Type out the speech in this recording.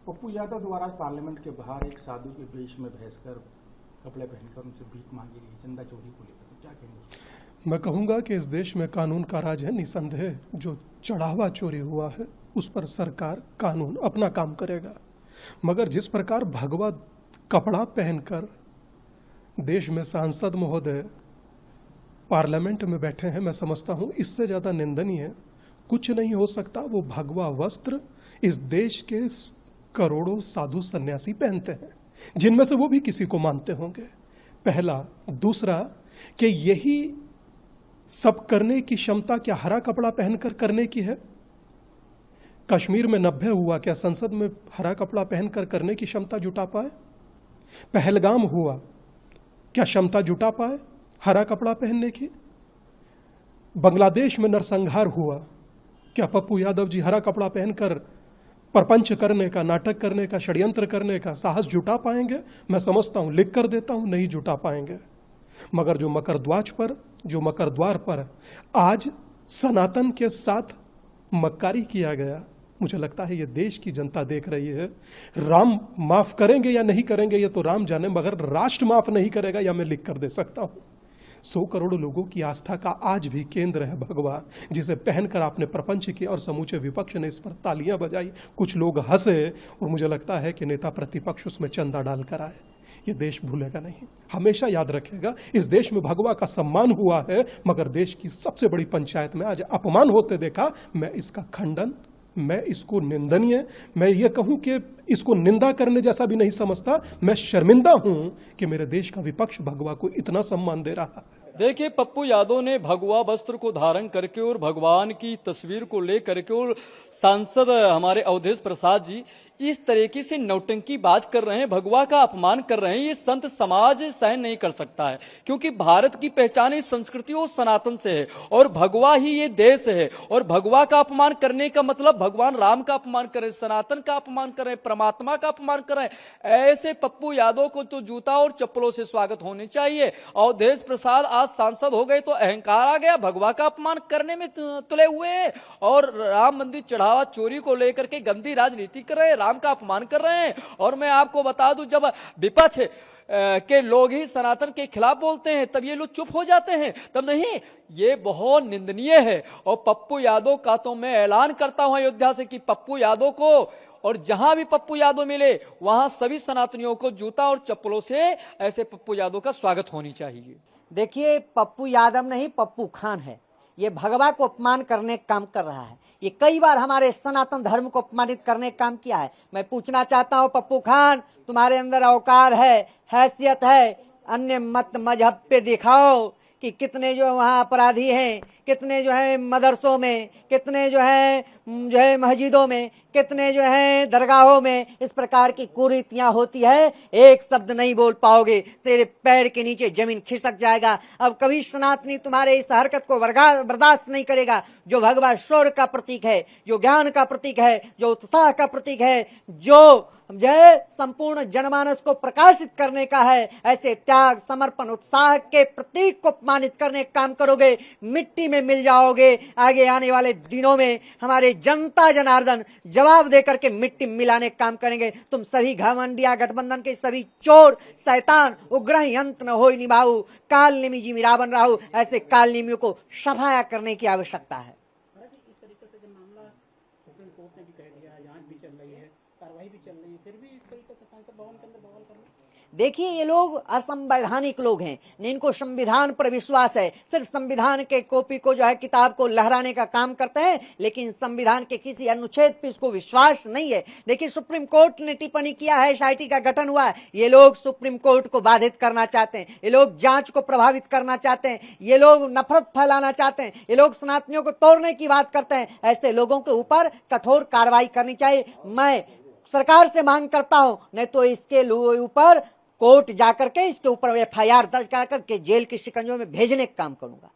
पप्पू यादव द्वारा पार्लियामेंट के बाहर एक साधु के वेश में बैठकर कपड़े पहनकर उनसे भीख मांगी गई चंदा चोरी को लेकर, तो क्या कहेंगे? मैं कहूंगा कि इस देश में कानून का राज है। निसंदेह जो चढ़ावा चोरी हुआ है उस पर सरकार कानून अपना काम करेगा, मगर जिस प्रकार भगवा कपड़ा पहनकर देश में सांसद महोदय पार्लियामेंट में बैठे हैं, मैं समझता हूं इससे ज्यादा निंदनीय कुछ नहीं हो सकता। वो भगवा वस्त्र इस देश के करोड़ों साधु सन्यासी पहनते हैं, जिनमें से वो भी किसी को मानते होंगे। पहला। दूसरा कि यही सब करने की क्षमता क्या हरा कपड़ा पहनकर करने की है? कश्मीर में 90 हुआ, क्या संसद में हरा कपड़ा पहनकर करने की क्षमता जुटा पाए? पहलगाम हुआ, क्या क्षमता जुटा पाए हरा कपड़ा पहनने की? बांग्लादेश में नरसंहार हुआ, क्या पप्पू यादव जी हरा कपड़ा पहनकर प्रपंच करने का, नाटक करने का, षड्यंत्र करने का साहस जुटा पाएंगे? मैं समझता हूं, लिख कर देता हूं, नहीं जुटा पाएंगे। मगर जो मकर द्वार पर आज सनातन के साथ मक्कारी किया गया, मुझे लगता है ये देश की जनता देख रही है। राम माफ करेंगे या नहीं करेंगे ये तो राम जाने, मगर राष्ट्र माफ नहीं करेगा या मैं लिख कर दे सकता हूं। 100 करोड़ लोगों की आस्था का आज भी केंद्र है भगवा, जिसे पहनकर आपने प्रपंच किया और समूचे विपक्ष ने इस पर तालियां बजाई, कुछ लोग हंसे, और मुझे लगता है कि नेता प्रतिपक्ष उसमें चंदा डालकर आए। ये देश भूलेगा नहीं, हमेशा याद रखेगा। इस देश में भगवा का सम्मान हुआ है, मगर देश की सबसे बड़ी पंचायत में आज अपमान होते देखा। मैं इसका खंडन, मैं इसको निंदनीय, मैं ये कहूं कि इसको निंदा करने जैसा भी नहीं समझता। मैं शर्मिंदा हूं कि मेरे देश का विपक्ष भगवा को इतना सम्मान दे रहा है। देखिए, पप्पू यादव ने भगवा वस्त्र को धारण करके और भगवान की तस्वीर को लेकर के और सांसद हमारे अवधेश प्रसाद जी इस तरीके से नौटंकीबाज कर रहे हैं, भगवा का अपमान कर रहे हैं। ये संत समाज सहन नहीं कर सकता है, क्योंकि भारत की पहचान इस संस्कृति और सनातन से है, और भगवा ही ये देश है। और भगवा का अपमान करने का मतलब भगवान राम का अपमान करें, सनातन का अपमान करें, परमात्मा का अपमान करें। ऐसे पप्पू यादव को तो जूता और चप्पलों से स्वागत होने चाहिए। अवधेश प्रसाद आज सांसद हो गए तो अहंकार आ गया, भगवा का अपमान करने में तुले हुए हैं, और राम मंदिर चढ़ावा चोरी को लेकर के गंदी राजनीति कर रहे हैं, राम का अपमान कर रहे हैं। और मैं आपको बता दूं, जब विपक्ष के लोग ही सनातन के खिलाफ बोलते हैं तब ये लोग चुप हो जाते हैं, तब नहीं। ये बहुत निंदनीय है। और पप्पू यादव का तो मैं ऐलान करता हूं अयोध्या से कि पप्पू यादव को, और जहां भी पप्पू यादव मिले वहां सभी सनातनियों को जूता और चप्पलों से ऐसे पप्पू यादव का स्वागत होनी चाहिए। देखिए, पप्पू यादव नहीं, पप्पू खान है। ये भगवा को अपमान करने का काम कर रहा है। ये कई बार हमारे सनातन धर्म को अपमानित करने का काम किया है। मैं पूछना चाहता हूं, पप्पू खान, तुम्हारे अंदर अवकार है, हैसियत है, अन्य मत मजहब पे दिखाओ कि कितने जो वहाँ अपराधी हैं, कितने जो है मदरसों में, कितने जो है मस्जिदों में, कितने जो है दरगाहों में इस प्रकार की कुरीतियां होती है। एक शब्द नहीं बोल पाओगे, तेरे पैर के नीचे जमीन खिसक जाएगा। अब कभी सनातनी तुम्हारे इस हरकत को बर्दाश्त नहीं करेगा। जो भगवा शौर्य का प्रतीक है, जो ज्ञान का प्रतीक है, जो उत्साह का प्रतीक है, जो संपूर्ण जनमानस को प्रकाशित करने का है, ऐसे त्याग, समर्पण, उत्साह के प्रतीक को अपमानित करने का काम करोगे, मिट्टी में मिल जाओगे। आगे आने वाले दिनों में हमारे जनता जनार्दन जवाब देकर के मिट्टी मिलाने का काम करेंगे। तुम सभी घमंडिया गठबंधन के सभी चोर, शैतान, उग्र यंत्र न होई निभाऊ, काल निमि जी रावण राहु, ऐसे काल निमियों को सफाया करने की आवश्यकता है। इस तरीके से जब मामला सुप्रीम कोर्ट ने भी कह दिया, जांच भी चल रही है, कार्रवाई भी चल रही है, फिर भी इस तरीके से संसद भवन के अंदर बवाल कर रहे हैं। देखिए, ये लोग असंवैधानिक लोग हैं, इनको संविधान पर विश्वास है, सिर्फ संविधान के कॉपी को जो है किताब को लहराने का काम करते हैं, लेकिन संविधान के किसी अनुच्छेद पे इसको विश्वास नहीं है। देखिए, सुप्रीम कोर्ट ने टिप्पणी किया है, एसआईटी का गठन हुआ है। ये लोग सुप्रीम कोर्ट को बाधित करना चाहते हैं, ये लोग जांच को प्रभावित करना चाहते हैं, ये लोग नफरत फैलाना चाहते हैं, ये लोग सनातनियों को तोड़ने की बात करते हैं। ऐसे लोगों के ऊपर कठोर कार्रवाई करनी चाहिए। मैं सरकार से मांग करता हूं, नहीं तो इसके ऊपर कोर्ट जाकर के इसके ऊपर एफआईआर दर्ज कर के जेल के शिकंजों में भेजने का काम करूंगा।